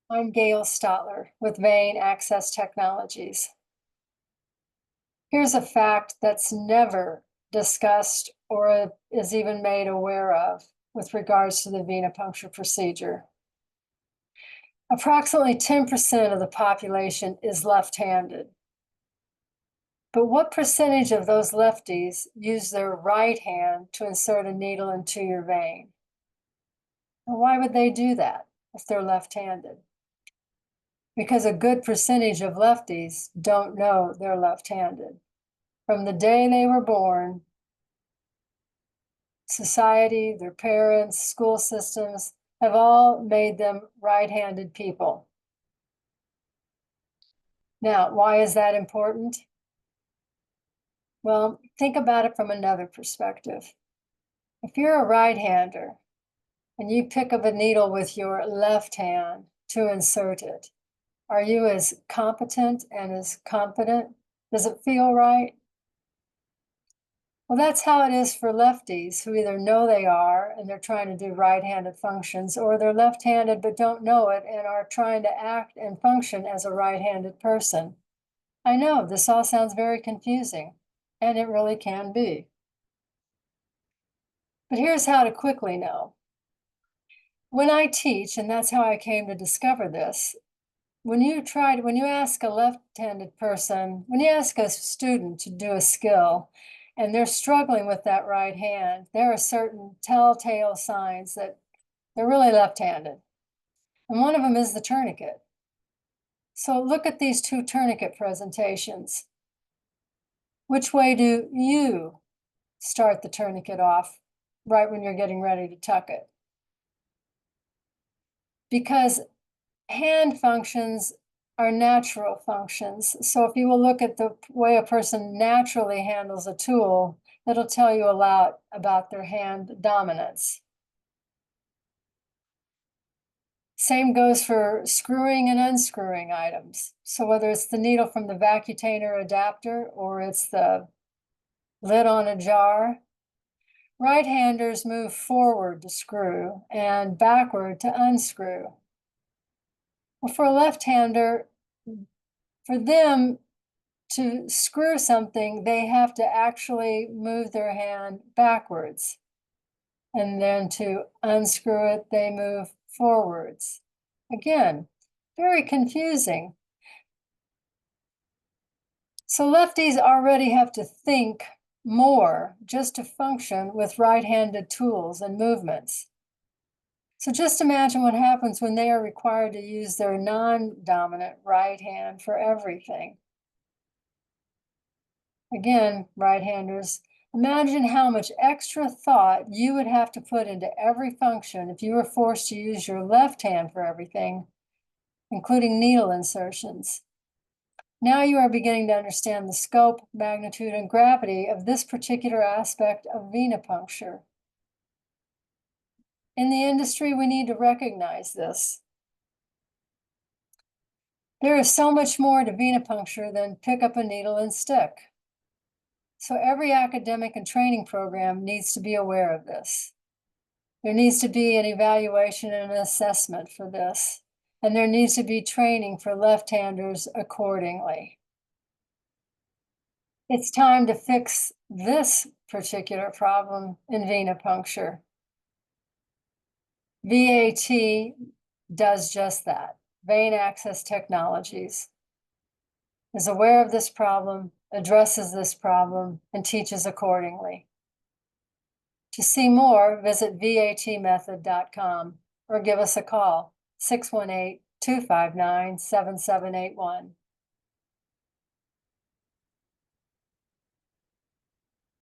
I'm Gail Stotler with Vein Access Technologies. Here's a fact that's never discussed or is even made aware of with regards to the venipuncture procedure. Approximately 10% of the population is left-handed. But what percentage of those lefties use their right hand to insert a needle into your vein? And why would they do that if they're left-handed? Because a good percentage of lefties don't know they're left-handed. From the day they were born, society, their parents, school systems have all made them right-handed people. Now, why is that important? Well, think about it from another perspective. If you're a right-hander and you pick up a needle with your left hand to insert it, are you as competent and as confident? Does it feel right? Well, that's how it is for lefties who either know they are and they're trying to do right-handed functions, or they're left-handed but don't know it and are trying to act and function as a right-handed person. I know this all sounds very confusing, and it really can be. But here's how to quickly know. When I teach, and that's how I came to discover this, when you ask a left-handed person, when you ask a student to do a skill, and they're struggling with that right hand, there are certain telltale signs that they're really left-handed. And one of them is the tourniquet. So look at these two tourniquet presentations. Which way do you start the tourniquet off right when you're getting ready to tuck it? Because hand functions are natural functions. So if you will look at the way a person naturally handles a tool, it'll tell you a lot about their hand dominance. Same goes for screwing and unscrewing items. So whether it's the needle from the vacutainer adapter or it's the lid on a jar, right-handers move forward to screw and backward to unscrew. Well, for a left-hander, for them to screw something, they have to actually move their hand backwards. And then to unscrew it, they move forwards. Again, very confusing. So lefties already have to think more just to function with right-handed tools and movements. So just imagine what happens when they are required to use their non-dominant right hand for everything. Again, right-handers, imagine how much extra thought you would have to put into every function if you were forced to use your left hand for everything, including needle insertions. Now you are beginning to understand the scope, magnitude, and gravity of this particular aspect of venipuncture. In the industry, we need to recognize this. There is so much more to venipuncture than pick up a needle and stick. So every academic and training program needs to be aware of this. There needs to be an evaluation and an assessment for this, and there needs to be training for left-handers accordingly. It's time to fix this particular problem in venipuncture. VAT does just that. Vein Access Technologies is aware of this problem, addresses this problem, and teaches accordingly. To see more, visit vatmethod.com or give us a call, 618-259-7781.